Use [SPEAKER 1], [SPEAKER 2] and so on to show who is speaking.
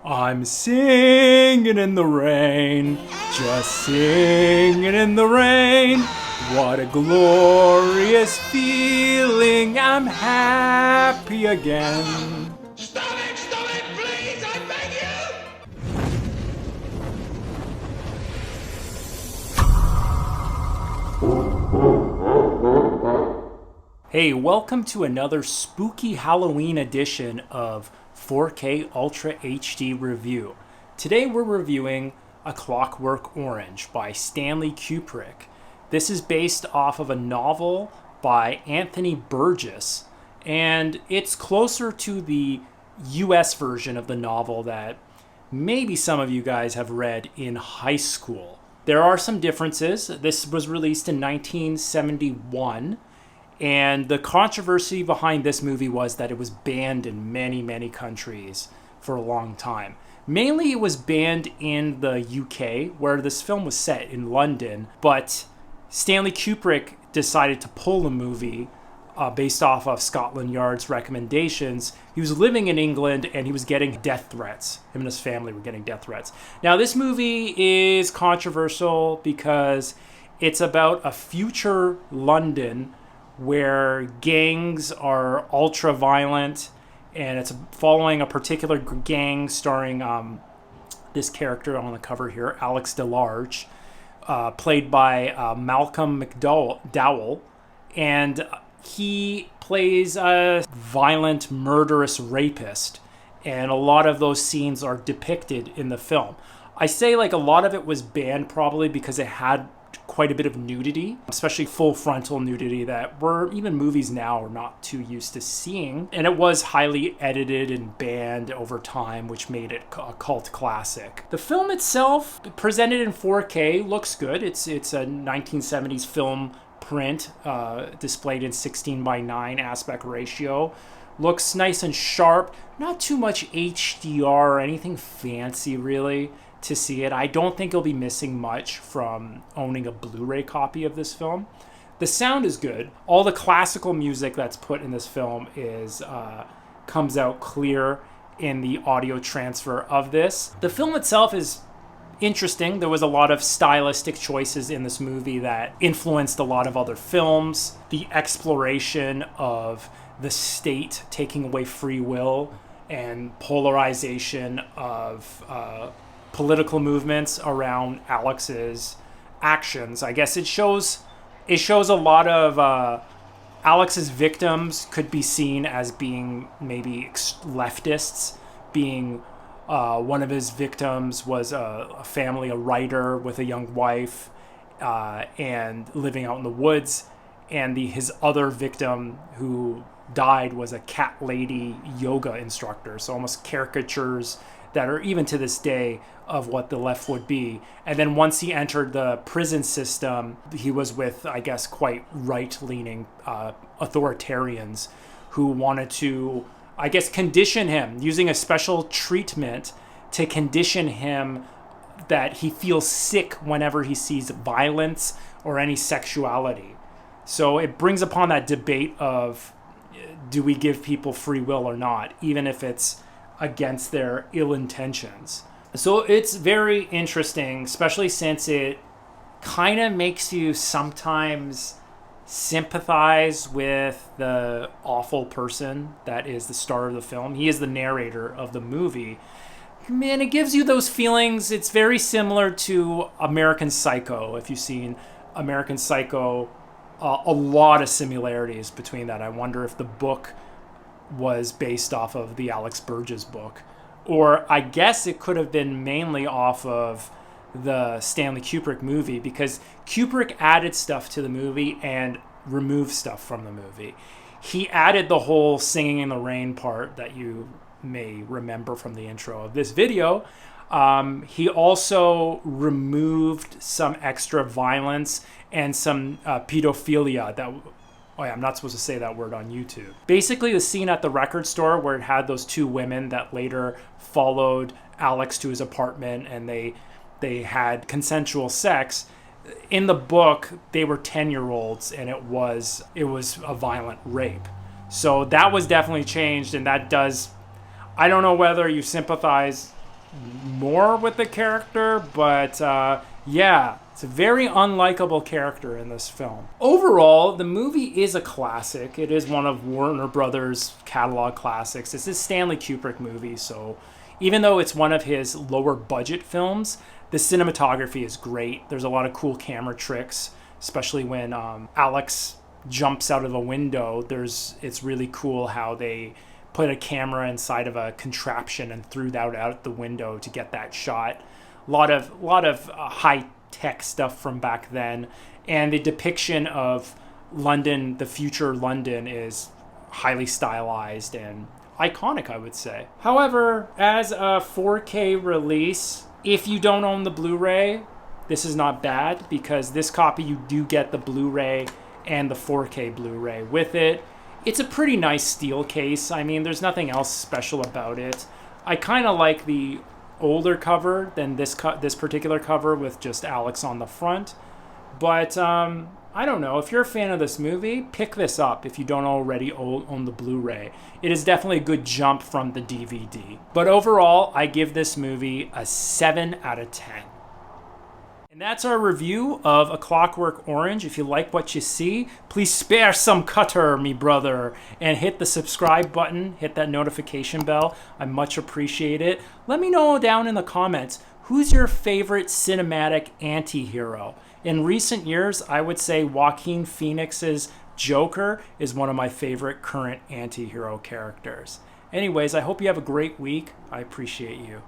[SPEAKER 1] I'm singing in the rain, just singing in the rain. What a glorious feeling, I'm happy again.
[SPEAKER 2] Stop it, please, I beg you!
[SPEAKER 1] Hey, welcome to another spooky Halloween edition of 4K Ultra HD Review. Today we're reviewing A Clockwork Orange by Stanley Kubrick. This is based off of a novel by Anthony Burgess, and it's closer to the US version of the novel that maybe some of you guys have read in high school. There are some differences. This was released in 1971. And the controversy behind this movie was that it was banned in many, many countries for a long time. Mainly it was banned in the UK, where this film was set in London. But Stanley Kubrick decided to pull the movie based off of Scotland Yard's recommendations. He was living in England and he was getting death threats. Him and his family were getting death threats. Now this movie is controversial because it's about a future London where gangs are ultra violent, and it's following a particular gang starring this character on the cover here, Alex DeLarge, played by Malcolm McDowell, and he plays a violent, murderous rapist, and a lot of those scenes are depicted in the film. I say a lot of it was banned probably because it had quite a bit of nudity, especially full frontal nudity that even movies now are not too used to seeing. And it was highly edited and banned over time, which made it a cult classic. The film itself, presented in 4K, looks good. It's a 1970s film print, displayed in 16:9 aspect ratio. Looks nice and sharp. Not too much HDR or anything fancy, really, to see it. I don't think you'll be missing much from owning a Blu-ray copy of this film. The sound is good. All the classical music that's put in this film comes out clear in the audio transfer of this. The film itself is interesting. There was a lot of stylistic choices in this movie that influenced a lot of other films. The exploration of the state taking away free will and polarization of political movements around Alex's actions. I guess it shows a lot of Alex's victims could be seen as being maybe leftists. Being one of his victims was a writer with a young wife, and living out in the woods. And his other victim who died was a cat lady yoga instructor. So almost caricatures that are even to this day of what the left would be. And then once he entered the prison system, he was with, I guess, quite right-leaning authoritarians who wanted to, I guess, condition him, using a special treatment to condition him that he feels sick whenever he sees violence or any sexuality. So it brings upon that debate of, do we give people free will or not, even if it's against their ill intentions. So it's very interesting, especially since it kind of makes you sometimes sympathize with the awful person that is the star of the film. He is the narrator of the movie. Man, it gives you those feelings. It's very similar to American Psycho. If you've seen American Psycho, a lot of similarities between that. I wonder if the book was based off of the Alex Burgess book, or I guess it could have been mainly off of the Stanley Kubrick movie, because Kubrick added stuff to the movie and removed stuff from the movie. He added the whole singing in the rain part that you may remember from the intro of this video. He also removed some extra violence and some pedophilia that... Oh yeah, I'm not supposed to say that word on YouTube. Basically, the scene at the record store where it had those two women that later followed Alex to his apartment and they had consensual sex. In the book, they were 10-year-olds and it was a violent rape. So that was definitely changed, and that does... I don't know whether you sympathize more with the character, but yeah, it's a very unlikable character in this film. Overall, the movie is a classic. It is one of Warner Brothers' catalog classics. It's a Stanley Kubrick movie, so even though it's one of his lower budget films, the cinematography is great. There's a lot of cool camera tricks, especially when Alex jumps out of a window. It's really cool how they put a camera inside of a contraption and threw that out the window to get that shot. A lot of high tech stuff from back then, and the depiction of London, the future London, is highly stylized and iconic, I would say. However, as a 4K release, if you don't own the Blu-ray, this is not bad, because this copy you do get the Blu-ray and the 4K Blu-ray with it. It's a pretty nice steel case. I mean, there's nothing else special about it. I kind of like the older cover than this particular cover with just Alex on the front. But I don't know. If you're a fan of this movie, pick this up if you don't already own the Blu-ray. It is definitely a good jump from the DVD. But overall, I give this movie a 7 out of 10. And that's our review of A Clockwork Orange. If you like what you see, please spare some cutter, me brother, and hit the subscribe button, hit that notification bell. I much appreciate it. Let me know down in the comments, who's your favorite cinematic anti-hero? In recent years, I would say Joaquin Phoenix's Joker is one of my favorite current anti-hero characters. Anyways, I hope you have a great week. I appreciate you.